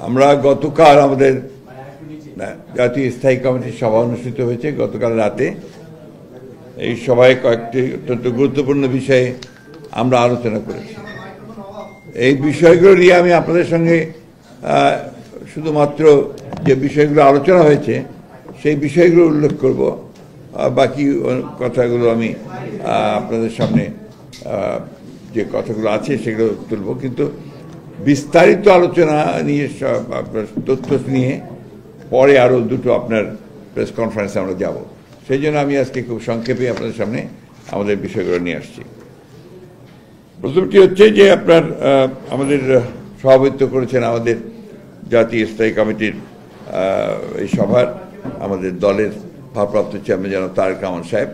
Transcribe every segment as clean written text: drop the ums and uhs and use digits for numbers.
আমরা গতকাল আমাদের জাতীয় স্থায়ী কমিটির সভা অনুষ্ঠিত হয়েছে গতকাল রাতে। এই সভায় কয়েকটি অত্যন্ত গুরুত্বপূর্ণ বিষয়ে আমরা আলোচনা করেছি। এই বিষয়গুলো নিয়ে আমি আপনাদের সঙ্গে শুধুমাত্র যে বিষয়গুলো আলোচনা হয়েছে সেই বিষয়গুলো উল্লেখ করব, বাকি কথাগুলো আমি আপনাদের সামনে যে কথাগুলো আছে সেগুলো তুলব। কিন্তু বিস্তারিত আলোচনা নিয়ে আপনার তথ্য নিয়ে পরে আরও দুটো আপনার প্রেস কনফারেন্সে আমরা যাব। সেই জন্য আমি আজকে খুব সংক্ষেপে আপনাদের সামনে আমাদের বিষয়গুলো নিয়ে আসছি। প্রথমটি হচ্ছে যে আপনার আমাদের সভাপতিত্ব করেছেন আমাদের জাতীয় স্থায়ী কমিটির এই সভার আমাদের দলের ভারপ্রাপ্ত চেয়ারম্যান জনাব তারেক রহমান সাহেব।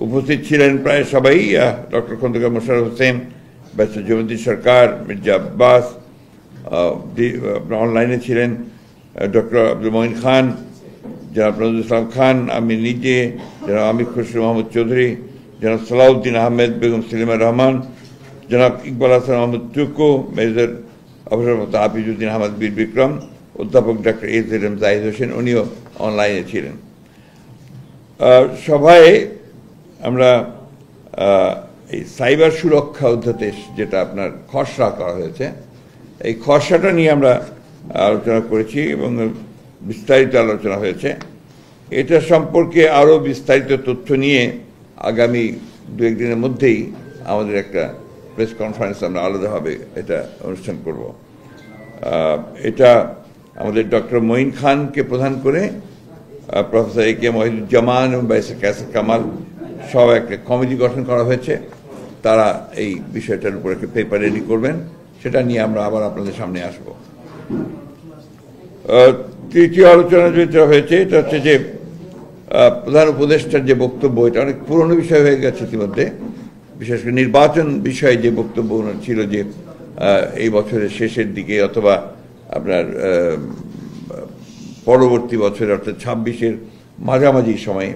উপস্থিত ছিলেন প্রায় সবাই, ডক্টর খন্দকার মোশাররফ হোসেন, ব্যারিস্টার জমিউদ্দিন সরকার, মির্জা আব্বাস, অনলাইনে ছিলেন ডক্টর আব্দুল মঈন খান, জনাব নজরুল ইসলাম খান, আমি নিজে, জনাব আমির খসরু মোহাম্মদ চৌধুরী, জনাব সালাউদ্দিন আহমেদ, বেগম সেলিমা রহমান, জনাব ইকবাল হাসান মোহাম্মদ টুকু, মেজর অবসরপ্রাপ্ত হাফিজউদ্দিন আহমদ বীর বিক্রম, অধ্যাপক ডক্টর AZM জাহিদ হোসেন, উনিও অনলাইনে ছিলেন। সভায় আমরা এই সাইবার সুরক্ষা অধ্যাদেশ যেটা আপনার খসড়া করা হয়েছে, এই খসড়াটা নিয়ে আমরা আলোচনা করেছি এবং বিস্তারিত আলোচনা হয়েছে। এটা সম্পর্কে আরও বিস্তারিত তথ্য নিয়ে আগামী দু একদিনের মধ্যেই আমাদের একটা প্রেস কনফারেন্স আমরা আলাদাভাবে এটা অনুষ্ঠান করব। এটা আমাদের ডক্টর মঈন খানকে প্রধান করে প্রফেসর AK মহিদুজ্জামান এবং ব্যারিস্টার কায়েসার কামাল সব একটা কমিটি গঠন করা হয়েছে। তারা এই বিষয়টার উপর একটা পেপার রেডি করবেন, সেটা নিয়ে আমরা আবার আপনাদের সামনে আসব। তৃতীয় আলোচনা যেটা হয়েছে এটা হচ্ছে যে প্রধান উপদেষ্টার যে বক্তব্য, এটা অনেক পুরনো বিষয় হয়ে গেছে ইতিমধ্যে। বিশেষ করে নির্বাচন বিষয়ে যে বক্তব্য ছিল যে এই বছরের শেষের দিকে অথবা আপনার পরবর্তী বছরে অর্থাৎ 26-এর মাঝামাঝি সময়ে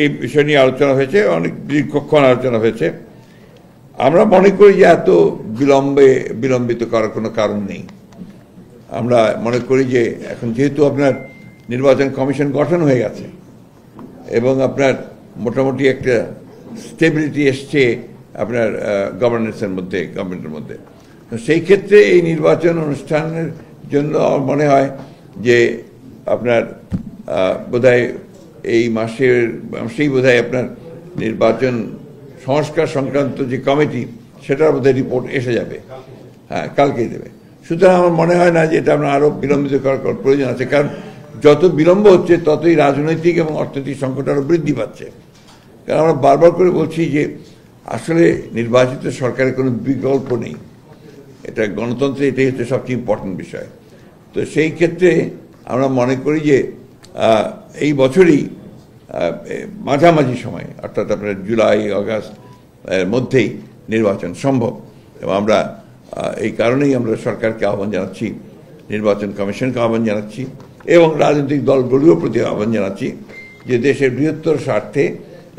এই বিষয় নিয়ে আলোচনা হয়েছে, অনেক দীর্ঘক্ষণ আলোচনা হয়েছে। আমরা মনে করি যে এত বিলম্বিত করার কোনো কারণ নেই। আমরা মনে করি যে এখন যেহেতু আপনার নির্বাচন কমিশন গঠন হয়ে গেছে এবং আপনার মোটামুটি একটা স্টেবিলিটি এসছে আপনার গভর্নেন্সের মধ্যে, গভর্নমেন্টের মধ্যে, তো সেই ক্ষেত্রে এই নির্বাচন অনুষ্ঠানের জন্য আমার মনে হয় যে আপনার বোধহয় এই মাসেই বোধহয় আপনার নির্বাচন সংস্কার সংক্রান্ত যে কমিটি সেটার বোধহয় রিপোর্ট এসে যাবে, হ্যাঁ কালকেই দেবে। সুতরাং আমার মনে হয় না যে এটা আমরা আরও বিলম্বিত করার প্রয়োজন আছে, কারণ যত বিলম্ব হচ্ছে ততই রাজনৈতিক এবং অর্থনৈতিক সংকট আরও বৃদ্ধি পাচ্ছে। কারণ আমরা বারবার করে বলছি যে আসলে নির্বাচিত সরকারের কোনো বিকল্প নেই, এটা গণতন্ত্রে এটাই হচ্ছে সবচেয়ে ইম্পর্টেন্ট বিষয়। তো সেই ক্ষেত্রে আমরা মনে করি যে এই বছরই মাঝামাঝি সময় অর্থাৎ আপনার জুলাই আগস্ট এর মধ্যেই নির্বাচন সম্ভব। এবং আমরা এই কারণেই আমরা সরকারকে আহ্বান জানাচ্ছি, নির্বাচন কমিশনকে আহ্বান জানাচ্ছি এবং রাজনৈতিক দলগুলোর প্রতি আহ্বান জানাচ্ছি যে দেশের বৃহত্তর স্বার্থে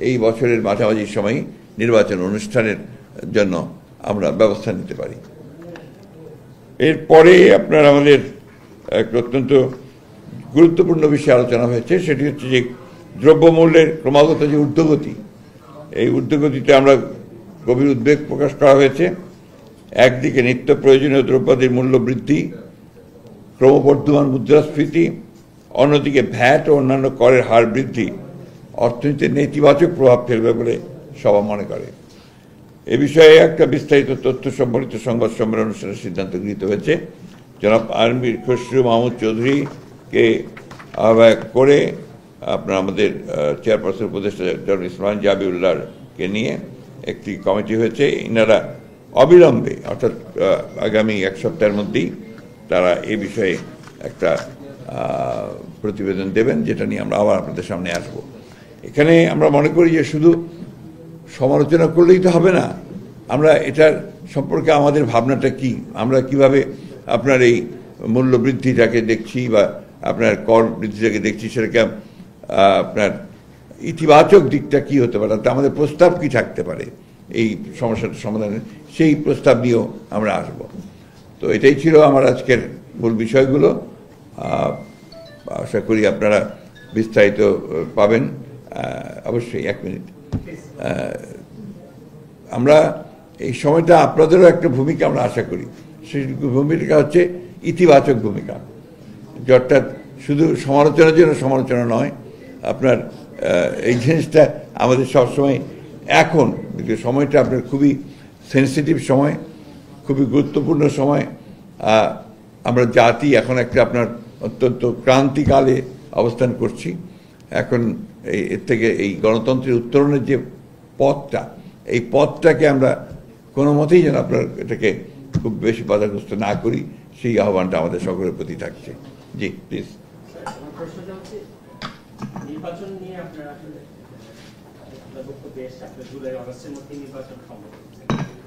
এই বছরের মাঝামাঝি সময় নির্বাচন অনুষ্ঠানের জন্য আমরা ব্যবস্থা নিতে পারি। এরপরে আপনার আমাদের এক অত্যন্ত গুরুত্বপূর্ণ বিষয়ে আলোচনা হয়েছে, সেটি হচ্ছে যে দ্রব্যমূল্যের ক্রমাগত যে ঊর্ধ্বগতি, এই ঊর্ধ্বগতিতে আমরা গভীর উদ্বেগ প্রকাশ করা হয়েছে। একদিকে নিত্য প্রয়োজনীয় দ্রব্যাদির মূল্য বৃদ্ধি, ক্রমবর্ধমান মুদ্রাস্ফীতি, অন্যদিকে ভ্যাট ও অন্যান্য করের হার বৃদ্ধি অর্থনীতিতে নেতিবাচক প্রভাব ফেলবে বলে সভা মনে করে। এ বিষয়ে একটা বিস্তারিত তথ্য সম্বলিত সংবাদ সম্মেলন অনুষ্ঠানের সিদ্ধান্ত গৃহীত হয়েছে। জনাব আমির খসরু মোহাম্মদ চৌধুরীকে আহ্বায়ক করে আপনার আমাদের চেয়ারপারসন উপদেষ্টা জনাব ইসমাইল জাবিউল্লাহকে নিয়ে একটি কমিটি হয়েছে। ইনারা অবিলম্বে অর্থাৎ আগামী এক সপ্তাহের মধ্যেই তারা এই বিষয়ে একটা প্রতিবেদন দেবেন, যেটা নিয়ে আমরা আবার আপনাদের সামনে আসব। এখানে আমরা মনে করি যে শুধু সমালোচনা করলেই তো হবে না, আমরা এটার সম্পর্কে আমাদের ভাবনাটা কি, আমরা কিভাবে আপনার এই মূল্য বৃদ্ধিটাকে দেখছি বা আপনার কর বৃদ্ধিটাকে দেখছি, সেটাকে আপনার ইতিবাচক দিকটা কি হতে পারে, আমাদের প্রস্তাব কি থাকতে পারে এই সমস্যাটার সমাধানের, সেই প্রস্তাব নিয়েও আমরা আসব। তো এটাই ছিল আমার আজকের মূল বিষয়গুলো আশা করি আপনারা বিস্তারিত পাবেন। অবশ্যই 1 মিনিট, আমরা এই সময়টা আপনাদেরও একটা ভূমিকা আমরা আশা করি। সেই ভূমিকা হচ্ছে ইতিবাচক ভূমিকা, অর্থাৎ শুধু সমালোচনার জন্য সমালোচনা নয়। আপনার এই জিনিসটা আমাদের সবসময় এখন সময়টা আপনার খুবই সেন্সিটিভ সময়, খুবই গুরুত্বপূর্ণ সময়। আমরা জাতি এখন একটা আপনার অত্যন্ত ক্রান্তিকালে অবস্থান করছি। এখন এর থেকে এই গণতন্ত্রের উত্তরণের যে পথটা, এই পথটাকে আমরা কোনো মতেই যেন আপনার এটাকে খুব বেশি বাধাগ্রস্ত না করি, সেই আহ্বানটা আমাদের সকলের প্রতি থাকছে। জি প্লিজ। নির্বাচন নিয়ে আপনারা আসলে বক্তব্য এসছে, আপনার জুলাই অগস্টের মধ্যে নির্বাচন সম্ভব হচ্ছে,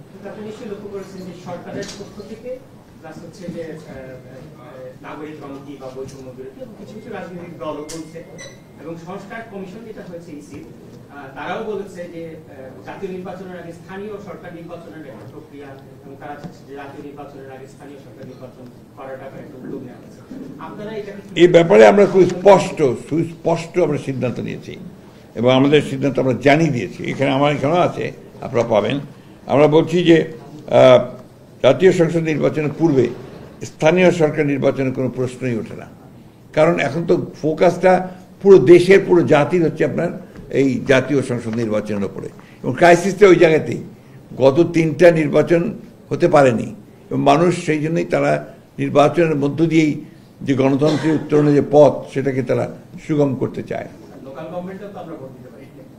কিন্তু আপনি নিশ্চয়ই লক্ষ্য করেছেন যে সরকারের পক্ষ থেকে প্লাস হচ্ছে যে নাগরিক কমিটি বা বৈষম্য বিরোধী এবং কিছু কিছু রাজনৈতিক দলও বলছে, এবং সংস্কার কমিশন যেটা হয়েছে ইসি, তারাও বলেছে যে জাতীয় নির্বাচনের আগে স্থানীয় সরকার নির্বাচনের একটা প্রক্রিয়া, এবং তারা চাচ্ছে যে জাতীয় নির্বাচনের আগে স্থানীয় সরকার নির্বাচন করার ব্যাপারে একটা উদ্যোগ নেওয়া হয়েছে। আপনারা এটা এই ব্যাপারে আমরা খুব সুস্পষ্ট আমরা সিদ্ধান্ত নিয়েছি, এবং আমাদের সিদ্ধান্ত আমরা জানিয়ে দিয়েছি। এখানে আমার এখানেও আছে, আপনারা পাবেন। আমরা বলছি যে জাতীয় সংসদ নির্বাচনের পূর্বে স্থানীয় সরকার নির্বাচনের কোনো প্রশ্নই ওঠে না, কারণ এখন তো ফোকাসটা পুরো দেশের, পুরো জাতির হচ্ছে আপনার এই জাতীয় সংসদ নির্বাচনের উপরে, এবং ক্রাইসিসটা ওই জায়গাতেই। গত 3টা নির্বাচন হতে পারেনি, এবং মানুষ সেই জন্যই তারা নির্বাচনের মধ্য দিয়েই যে গণতন্ত্রের উত্তরণের যে পথ, সেটাকে তারা সুগম করতে চায়।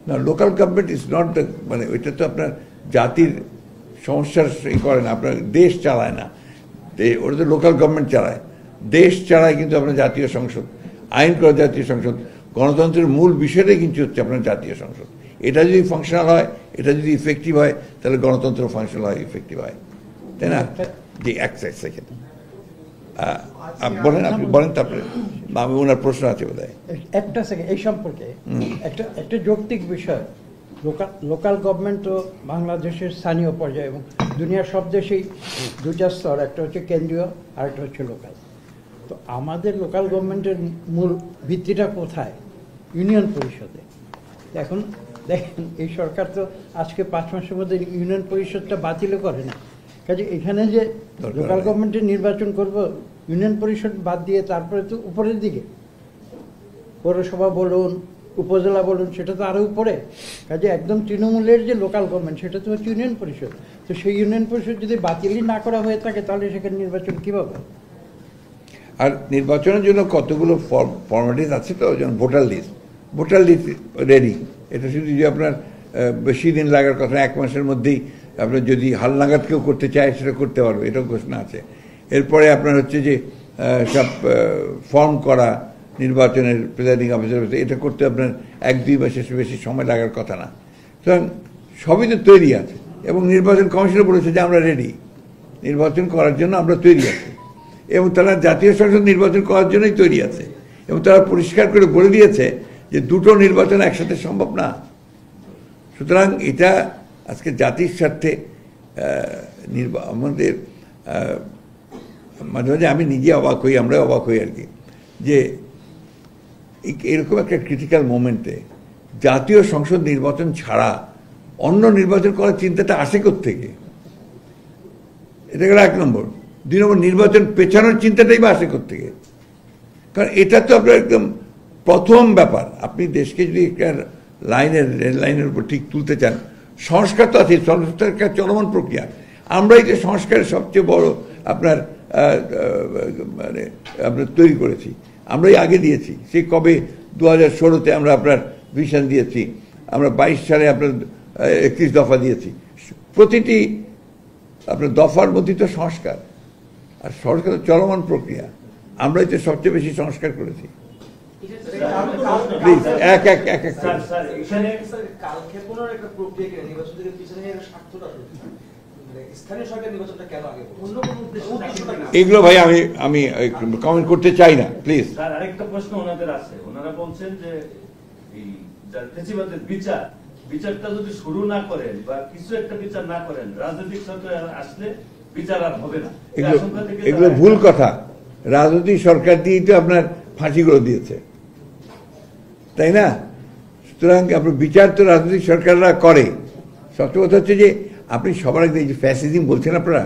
না, local government is not the, মানে ওইটা তো আপনার জাতির সমস্যার করে না, আপনার দেশ চালায় না, ওটা তো লোকাল গভর্নমেন্ট চালায়। দেশ চালায় কিন্তু আপনার জাতীয় সংসদ, আইন করা জাতীয় সংসদ। গণতন্ত্রের মূল বিষয়টাই কিন্তু হচ্ছে আপনার জাতীয় সংসদ। এটা যদি ফাংশনাল হয়, এটা যদি ইফেক্টিভ হয়, তাহলে গণতন্ত্র ফাংশনাল হয়, ইফেক্টিভ হয়, তাই না? জি, এক সেকেন্ড বলেন, আপনি বলেন, তারপরে আমি ওনার প্রশ্ন আছে বোধ হয়। একটা সেকেন্ড, এই সম্পর্কে একটা যৌক্তিক বিষয়। লোকাল গভর্নমেন্ট তো বাংলাদেশের স্থানীয় পর্যায়ে, এবং দুনিয়ার সব দেশেই 2টা স্তর, একটা হচ্ছে কেন্দ্রীয় আর একটা হচ্ছে লোকাল। তো আমাদের লোকাল গভর্নমেন্টের মূল ভিত্তিটা কোথায়? ইউনিয়ন পরিষদে। এখন দেখেন, এই সরকার তো আজকে 5 মাসের মধ্যে ইউনিয়ন পরিষদটা বাতিলও করে না। কাজে এখানে যে লোকাল গভর্নমেন্টের নির্বাচন করব, ইউনিয়ন পরিষদ বাদ দিয়ে তারপরে তো উপরের দিকে পৌরসভা বলুন, উপজেলা বলুন, সেটা তো আরও উপরে। কাজে একদম তৃণমূলের যে লোকাল গভর্নমেন্ট, সেটা তো হচ্ছে ইউনিয়ন পরিষদ। তো সেই ইউনিয়ন পরিষদ যদি বাতিলই না করা হয়ে থাকে, তাহলে সেখানে নির্বাচন কীভাবে? আর নির্বাচনের জন্য কতগুলো ফর্মালিটিস আছে, তো যেমন ভোটার লিস্ট রেডি। এটা শুধু যে আপনার বেশি দিন লাগার কথা, 1 মাসের মধ্যেই আপনার যদি হালনাগাদ কেউ করতে চায় সেটা করতে পারবে, এটাও ঘোষণা আছে। এরপরে আপনার হচ্ছে যে সব ফর্ম করা, নির্বাচনের প্রিসাইডিং অফিসার, এটা করতে আপনার 1-2 মাসের বেশি সময় লাগার কথা না। সুতরাং সবই তো তৈরি আছে, এবং নির্বাচন কমিশনও বলেছে যে আমরা রেডি, নির্বাচন করার জন্য আমরা তৈরি আছি, এবং তারা জাতীয় সংসদ নির্বাচন করার জন্যই তৈরি আছে, এবং তারা পরিষ্কার করে বলে দিয়েছে যে 2টো নির্বাচন একসাথে সম্ভব না। সুতরাং এটা আজকে জাতির স্বার্থে আমাদের মাঝে মাঝে আমি নিজে অবাক হই, আমরা অবাক হই আর কি, যে এরকম একটা ক্রিটিক্যাল মোমেন্টে জাতীয় সংসদ নির্বাচন ছাড়া অন্য নির্বাচন করার চিন্তাটা আসে কোত্থেকে? এটা গেল 1 নম্বর। 2 নম্বর, নির্বাচন পেছানোর চিন্তাটাই বা আসে কোত্থেকে? কারণ এটা তো আপনার একদম প্রথম ব্যাপার। আপনি দেশকে যদি একটা রেল লাইনের উপর ঠিক তুলতে চান, সংস্কার তো আছে, সংস্কার একটা চলমান প্রক্রিয়া। আমরাই যে সংস্কারের সবচেয়ে বড় আপনার মানে আপনার তৈরি করেছি, আমরাই আগে দিয়েছি। সে কবে 2016-তে আমরা আপনার ভিশন দিয়েছি, আমরা 22 সালে আপনার 31 দফা দিয়েছি। প্রতিটি আপনার দফার মধ্যে তো সংস্কার, আর সংস্কার চলমান প্রক্রিয়া। আমরাই তো সবচেয়ে বেশি সংস্কার করেছি। প্লিজ এক এগুলো ভাই আমি কমেন্ট করতে চাই না, প্লিজ। আরেকটা প্রশ্ন ওনাদের আছে। ওনারা বলছেন যে এই ফ্যাসিবাদের বিচারটা যদি শুরু না করেন বা কিছু একটা বিচার না করেন, রাজনৈতিক সরকার আসলে বিচার আর হবে না। এগুলো ভুল কথা, রাজনৈতিক সরকার দিয়েই তো আপনার ফাঁসিগুলো দিয়েছে, তাই না? সুতরাং আপনার বিচার তো রাজনৈতিক সরকাররা করে। সবচেয়ে কথা হচ্ছে যে আপনি সবার আগে যে ফ্যাসিজম বলছেন আপনারা,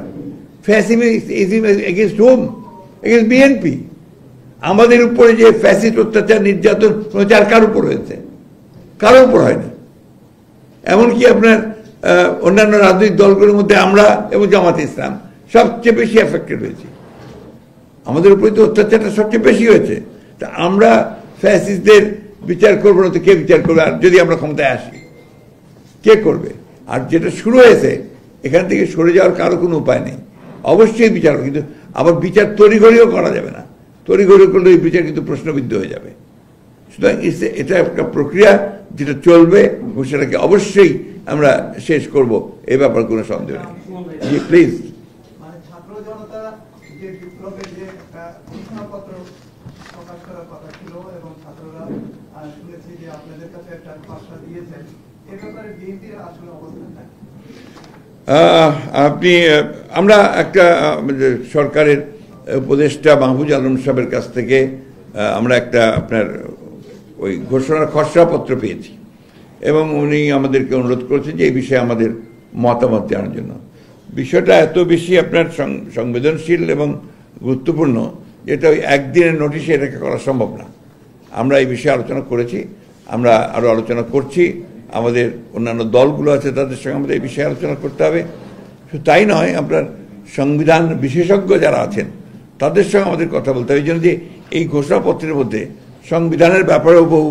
fascism against home? Against BNP. আমাদের উপরে যে ফ্যাসিস্ট অত্যাচার নির্যাতন প্রচার কার উপর হয়েছে? কারো উপর হয়নি। এমনকি আপনার অন্যান্য রাজনৈতিক দলগুলোর মধ্যে আমরা এবং জামাতে ইসলাম সবচেয়ে বেশি এফেক্টেড হয়েছি। আমাদের উপরে তো অত্যাচারটা সবচেয়ে বেশি হয়েছে। তা আমরা ফ্যাসিস্টদের বিচার করবো না তো কে বিচার করবে? আর যদি আমরা ক্ষমতায় আসি, কে করবে? আর যেটা শুরু হয়েছে এখান থেকে সরে যাওয়ার কারো কোনো উপায় নেই। অবশ্যই বিচার, কিন্তু আবার বিচার তড়িঘড়িও করা যাবে না। তড়িঘড়ি করলে এই বিচার কিন্তু প্রশ্নবিদ্ধ হয়ে যাবে। সুতরাং এটা একটা প্রক্রিয়া যেটা চলবে এবং সেটাকে অবশ্যই আমরা শেষ করব, এ ব্যাপারে কোনো সন্দেহ নেই। জি প্লিজ। মানে ছাত্র জনতা যে বিপ্লবের যে একটা ঘোষণাপত্র প্রকাশ করার কথা ছিল এবং ছাত্ররা শুনেছি যে আপনাদের কাছে একটা ভাষা দিয়েছেন, এ ব্যাপারে বিএনপির আসলে অবস্থানটা কি? আমরা একটা সরকারের উপদেষ্টা মাহফুজ আলম সাহেবের কাছ থেকে আমরা একটা আপনার ওই ঘোষণার খসড়াপত্র পেয়েছি এবং উনি আমাদেরকে অনুরোধ করেছেন যে এই বিষয়ে আমাদের মতামত জানার জন্য। বিষয়টা এত বেশি আপনার সংবেদনশীল এবং গুরুত্বপূর্ণ যেটা ওই একদিনের নোটিশে এটাকে করা সম্ভব না। আমরা এই বিষয়ে আলোচনা করেছি, আমরা আরও আলোচনা করছি। আমাদের অন্যান্য দলগুলো আছে তাদের সঙ্গে আমাদের এই বিষয়ে আলোচনা করতে হবে। শুধু তাই নয়, আপনার সংবিধান বিশেষজ্ঞ যারা আছেন তাদের সঙ্গে আমাদের কথা বলতে হবে। এই জন্য যে এই ঘোষণাপত্রের মধ্যে সংবিধানের ব্যাপারেও বহু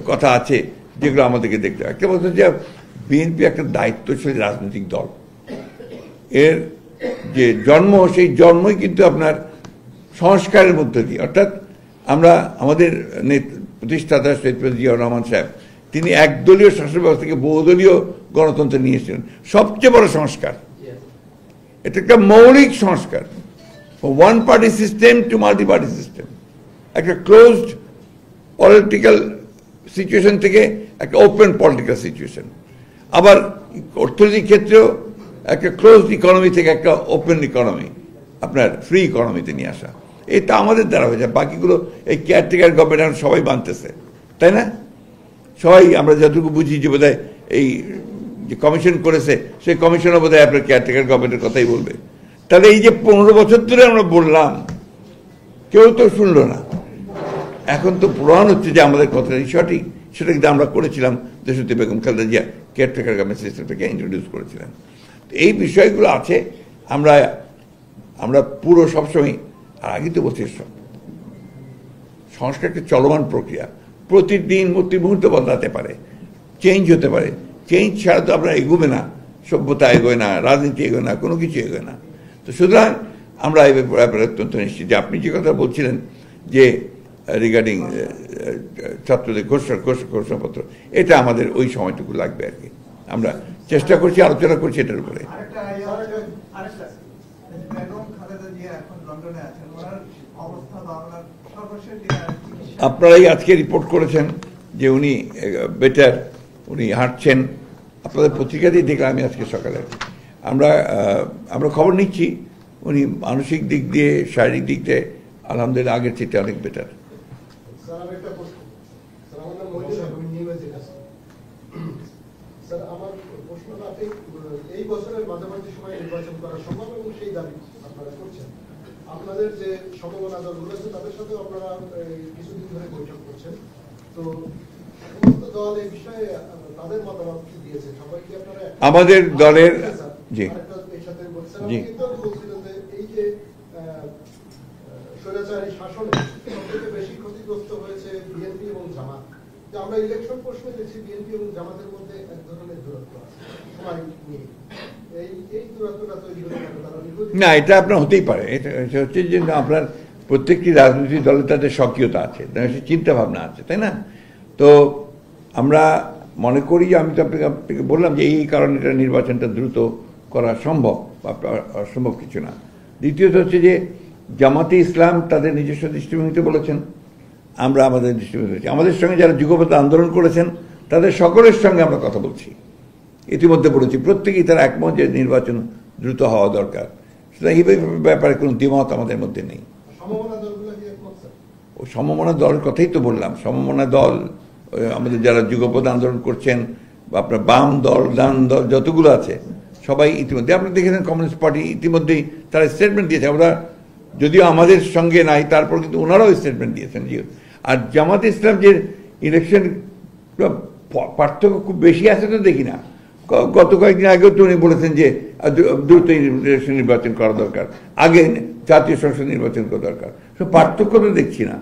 কথা আছে যেগুলো আমাদেরকে দেখতে হবে। একটা বলতে যে বিএনপি একটা দায়িত্বশীল রাজনৈতিক দল, এর যে জন্ম সেই জন্মই কিন্তু আপনার সংস্কারের মধ্য দিয়ে, অর্থাৎ আমরা আমাদের প্রতিষ্ঠাতা শহীদ প্রেসিডেন্ট জিয়াউর রহমান সাহেব তিনি একদলীয় শাসন ব্যবস্থা থেকে বহুদলীয় গণতন্ত্র নিয়ে এসেছিলেন। সবচেয়ে বড় সংস্কার এটা, একটা মৌলিক সংস্কার। One party system to multi party system, একটা ক্লোজড পলিটিক্যাল সিচুয়েশন থেকে একটা ওপেন পলিটিক্যাল সিচুয়েশন। আবার অর্থনৈতিক ক্ষেত্রেও একটা ক্লোজড ইকোনমি থেকে একটা ওপেন ইকোনমি, আপনার ফ্রি ইকোনমিতে নিয়ে আসা। এটা আমাদের দ্বারা হয়ে যায়। বাকিগুলো এই কেয়ারটেকার গভর্নমেন্ট এখন সবাই মানতেছে, তাই না? সবাই আমরা যতটুকু বুঝি যে বোধহয় এই যে কমিশন করেছে সেই কমিশনও বোধহয় আপনার কেয়ারটেকার গভর্নমেন্টের কথাই বলবে। তাহলে এই যে 15 বছর ধরে আমরা বললাম, কেউ তো শুনলো না। এখন তো প্রমাণ হচ্ছে যে আমাদের কথাটাই সঠিক। সেটা কিন্তু আমরা করেছিলাম, দেশনেত্রী বেগম খালেদা জিয়া কেয়ারটেকার গভর্নমেন্ট সিস্টেমটাকে ইন্ট্রোডিউস করেছিলেন। এই বিষয়গুলো আছে। আমরা পুরো সবসময়, আর আগে তো বলছি, সংস্কার একটা চলমান প্রক্রিয়া, প্রতিদিন প্রতি মুহূর্তে বদলাতে পারে, চেঞ্জ হতে পারে। চেঞ্জ ছাড়া তো আপনার এগোবে না, সভ্যতা এগোয় না, রাজনীতি এগোয় না, কোনো কিছু এগোয় না। তো সুতরাং আমরা এই ব্যাপারে অত্যন্ত নিশ্চিত যে আপনি যে কথা বলছিলেন যে রিগার্ডিং ছাত্রদের ঘোষণাপত্র, এটা আমাদের ওই সময়টুকু লাগবে আর কি। আমরা চেষ্টা করছি, আলোচনা করছি এটার উপরে। আপনারাই আজকে রিপোর্ট করেছেন যে উনি বেটার, উনি হাঁটছেন। আপনাদের পত্রিকাতেই দেখলাম আমি আজকে সকালে। আমরা খবর নিচ্ছি, উনি মানসিক দিক দিয়ে, শারীরিক দিক দিয়ে আলহামদুলিল্লাহ আগের চেয়ে অনেক বেটার। আমার প্রশ্নটা, আপনি এই বছরের মাঝামাঝি সময় নির্বাচন করা সম্ভব এবং সেই দাবি আপনারা করছেন। আপনাদের যে সমমনা দলগুলো আছে তাদের সাথে আপনারা কিছুদিন ধরে বৈঠক করছেন, তো সমস্ত দল এই বিষয়ে তাদের মতামত কি দিয়েছে? সবাই কি আপনারা আমাদের দলের এর সাথে বলছেন? কিন্তু বলছিলেন যে এই যে স্বৈরাচারী শাসনে সবথেকে বেশি ক্ষতিগ্রস্ত হয়েছে বিএনপি এবং জামাত। আমরা ইলেকশন প্রশ্নে দেখছি বিএনপি এবং জামাতের মধ্যে এক ধরনের দূরত্ব আছে সবাই নিয়ে। এই দূরত্বটা তৈরি হতে পারে না, এটা আপনার হতেই পারে। এটা হচ্ছে যে আপনার প্রত্যেকটি রাজনৈতিক দলে তাদের সক্রিয়তা আছে, তাদের চিন্তা ভাবনা আছে, তাই না? তো আমরা মনে করি যে আমি তো আপনাকে বললাম যে এই কারণে এটা নির্বাচনটা দ্রুত করা সম্ভব, অসম্ভব কিছু না। দ্বিতীয়ত হচ্ছে যে জামাতে ইসলাম তাদের নিজস্ব দৃষ্টিভঙ্গিতে বলেছেন, আমরা আমাদের দৃষ্টিভঙ্গি বলেছি। আমাদের সঙ্গে যারা যুগপথ আন্দোলন করেছেন তাদের সকলের সঙ্গে আমরা কথা বলছি, ইতিমধ্যে বলেছি। প্রত্যেকেই তারা একমত যে নির্বাচন দ্রুত হওয়া দরকার। সুতরাং এই ব্যাপারে কোনো দ্বিমত আমাদের মধ্যে নেই। দলগুলো কি একমত স্যার? ও সমমনা দলের কথাই তো বললাম, সমমনা দল আমাদের যারা যুগপৎ আন্দোলন করছেন বা আপনার বাম দল, ডান দল যতগুলো আছে সবাই ইতিমধ্যে, আপনি দেখেছেন কমিউনিস্ট পার্টি ইতিমধ্যেই তারা স্টেটমেন্ট দিয়েছে। আমরা যদিও আমাদের সঙ্গে নাই, তারপর কিন্তু ওনারাও স্টেটমেন্ট দিয়েছেন। আর জামাত ইসলাম যে ইলেকশন পার্থক্য খুব বেশি আছে তো দেখি না। গত কয়েকদিন আগেও তো উনি বলেছেন যে দ্রুত ইলেকশন নির্বাচন করা দরকার, আগে জাতীয় সংসদ নির্বাচন করা দরকার। পার্থক্য তো দেখছি না,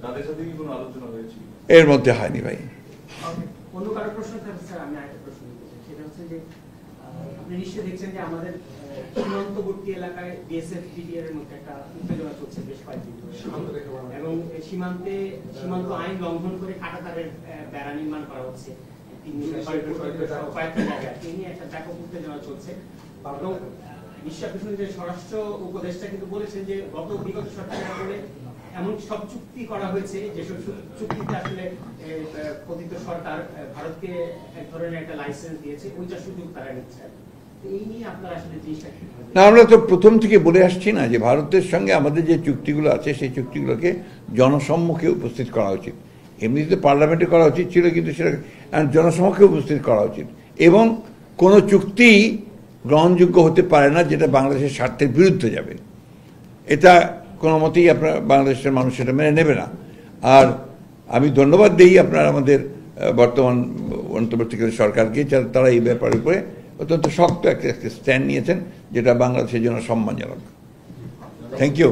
তাদের সাথে কি কোনো আলোচনা হয়েছিল? এর মধ্যে হয়নি ভাই। অন্য কারো প্রশ্ন থাকবে স্যার, আমি আরেকটা প্রশ্ন করতে চাই। সেটা হচ্ছে যে আপনি নিশ্চয়ই দেখছেন যে আমাদের সীমান্তবর্তী এলাকায় বিএসএফ বিডিআর এর মধ্যে একটা উত্তেজনা চলছে বেশ কয়েকদিন ধরে, এবং সীমান্ত আইন লঙ্ঘন করে কাঁটাতারের বেড়া নির্মাণ করা হচ্ছে কয়েকটা জায়গায়। এই নিয়ে একটা ব্যাপক উত্তেজনা চলছে। এবং নিশ্চয় আপনি শুনেছেন যে স্বরাষ্ট্র উপদেষ্টা কিন্তু বলেছেন যে বিগত সরকারের আমলে এমন সব চুক্তি করা হয়েছে যেসব চুক্তিতে আসলে পতিত সরকার ভারতকে এক ধরনের একটা লাইসেন্স দিয়েছে, ওইটা সুযোগ তারা নিচ্ছে। এই নিয়ে আপনারা আসলে জিনিসটা কি? না, আমরা তো প্রথম থেকে বলে আসছি না যে ভারতের সঙ্গে আমাদের যে চুক্তিগুলো আছে সেই চুক্তিগুলোকে জনসম্মুখে উপস্থিত করা উচিত। এমনিতে পার্লামেন্টে করা উচিত ছিল, কিন্তু সেটা জনসম্মুখে উপস্থিত করা উচিত। এবং কোনো চুক্তি গ্রহণযোগ্য হতে পারে না যেটা বাংলাদেশের স্বার্থের বিরুদ্ধে যাবে। এটা কোনো মতেই আপনার বাংলাদেশের মানুষ সেটা মেনে নেবে না। আর আমি ধন্যবাদ দিই আপনার আমাদের বর্তমান অন্তর্বর্তীকালীন সরকারকে, তারা এই ব্যাপারের উপরে অত্যন্ত শক্ত একটা স্ট্যান্ড নিয়েছেন, যেটা বাংলাদেশের জন্য সম্মানজনক। Thank you.